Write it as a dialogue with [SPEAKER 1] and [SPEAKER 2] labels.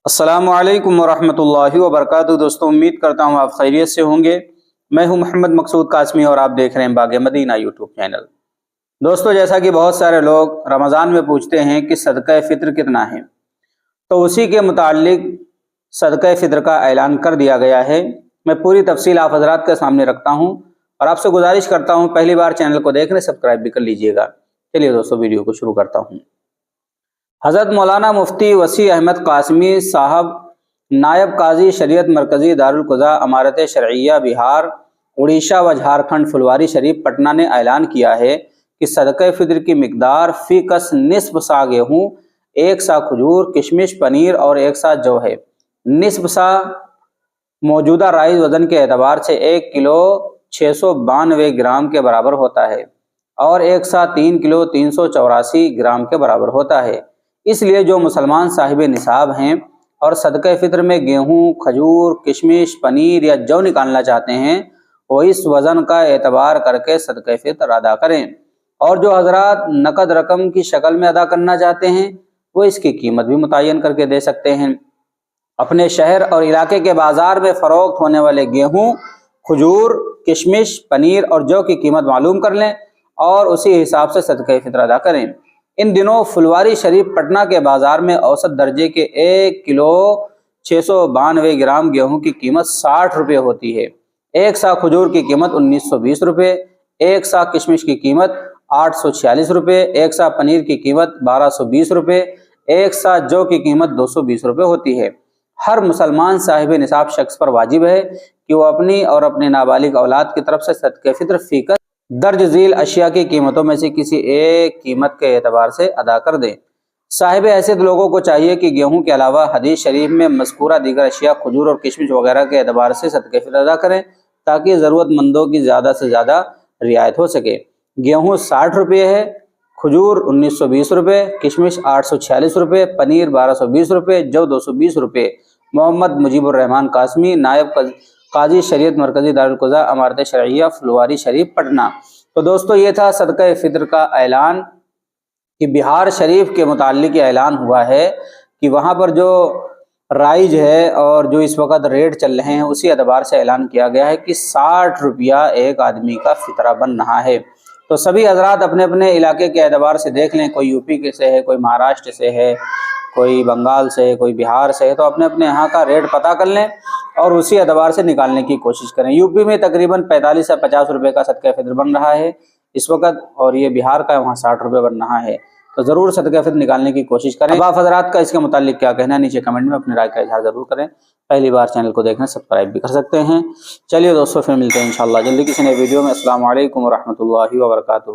[SPEAKER 1] السلام علیکم ورحمۃ اللہ وبرکاتہ۔ دوستوں امید کرتا ہوں آپ خیریت سے ہوں گے۔ میں ہوں محمد مقصود قاسمی اور آپ دیکھ رہے ہیں باغ مدینہ یوٹیوب چینل۔ دوستوں جیسا کہ بہت سارے لوگ رمضان میں پوچھتے ہیں کہ صدقہ فطر کتنا ہے، تو اسی کے متعلق صدقہ فطر کا اعلان کر دیا گیا ہے۔ میں پوری تفصیل آپ حضرات کے سامنے رکھتا ہوں اور آپ سے گزارش کرتا ہوں پہلی بار چینل کو دیکھ رہے سبسکرائب بھی کر لیجئے گا۔ چلیے دوستوں ویڈیو کو شروع کرتا ہوں۔ حضرت مولانا مفتی وسیع احمد قاسمی صاحب نائب قاضی شریعت مرکزی دارالقضاء امارت شرعیہ بہار اڑیسہ و جھارکھنڈ پھلواری شریف پٹنہ نے اعلان کیا ہے کہ صدقہ فطر کی مقدار فی کس نصف سا گیہوں، 1 سا کھجور، کشمش، پنیر اور 1 سا جو ہے۔ نصف سا موجودہ رائج وزن کے اعتبار سے 1 کلو 692 گرام کے برابر ہوتا ہے اور 1 سا 3 کلو 384 گرام کے برابر ہوتا ہے۔ اس لیے جو مسلمان صاحب نصاب ہیں اور صدقہ فطر میں گیہوں، کھجور، کشمش، پنیر یا جو نکالنا چاہتے ہیں وہ اس وزن کا اعتبار کر کے صدقہ فطر ادا کریں، اور جو حضرات نقد رقم کی شکل میں ادا کرنا چاہتے ہیں وہ اس کی قیمت بھی متعین کر کے دے سکتے ہیں۔ اپنے شہر اور علاقے کے بازار میں فروخت ہونے والے گیہوں، کھجور، کشمش، پنیر اور جو کی قیمت معلوم کر لیں اور اسی حساب سے صدقہ فطر ادا کریں۔ ان دنوں پھلواری شریف پٹنہ کے بازار میں اوسط درجے کے 1 کلو 692 گرام گیہوں کی قیمت 60 روپے ہوتی ہے، 1 سا کھجور کی قیمت 1920 روپے، 1 سا کشمش کی قیمت 846 روپے، 1 سا پنیر کی قیمت 1220 روپے، 1 سا جو کی قیمت 220 روپے ہوتی ہے۔ ہر مسلمان صاحب نصاب شخص پر واجب ہے کہ وہ اپنی اور اپنے نابالغ اولاد کی طرف سے صدقہ فطر فی کس درج ذیل اشیاء کی قیمتوں میں سے کسی ایک قیمت کے اعتبار سے ادا کر دیں۔ صاحب حیثیت لوگوں کو چاہیے کہ گیہوں کے علاوہ حدیث شریف میں مذکورہ دیگر اشیاء کھجور اور کشمش وغیرہ کے اعتبار سے صدقہ فطر ادا کریں تاکہ ضرورت مندوں کی زیادہ سے زیادہ رعایت ہو سکے۔ گیہوں 60 روپے ہے، کھجور 1920 روپے، کشمش 846 روپے، پنیر 1220 روپے، جو 220 روپے۔ محمد مجیب الرحمان قاسمی، نائب قاضی شریعت مرکزی دارالقضاء امارت شرعیہ پھلواری شریف پٹنہ۔ تو دوستو یہ تھا صدقہ فطر کا اعلان کہ بہار شریف کے متعلق یہ اعلان ہوا ہے کہ وہاں پر جو رائج ہے اور جو اس وقت ریٹ چل رہے ہیں اسی اعتبار سے اعلان کیا گیا ہے کہ 60 روپیہ ایک آدمی کا فطرہ بن رہا ہے۔ تو سبھی حضرات اپنے اپنے علاقے کے اعتبار سے دیکھ لیں، کوئی یو پی کے سے ہے، کوئی مہاراشٹر سے ہے، کوئی بنگال سے ہے، کوئی بہار سے ہے، تو اپنے اپنے یہاں کا ریٹ پتہ کر لیں اور اسی اعتبار سے نکالنے کی کوشش کریں۔ یو پی میں تقریباً 45 سے 50 روپے کا صدقہ فطر بن رہا ہے اس وقت، اور یہ بہار کا وہاں 60 روپے بن رہا ہے، تو ضرور صدقہ فطر نکالنے کی کوشش کریں۔ اب آپ حضرات کا اس کے متعلق کیا کہنا ہے نیچے کمنٹ میں اپنی رائے کا اظہار ضرور کریں۔ پہلی بار چینل کو دیکھنا سبسکرائب بھی کر سکتے ہیں۔ چلیے دوستوں پھر ملتے ہیں انشاءاللہ جلدی کسی نئے ویڈیو میں۔ السلام علیکم ورحمۃ اللہ وبرکاتہ۔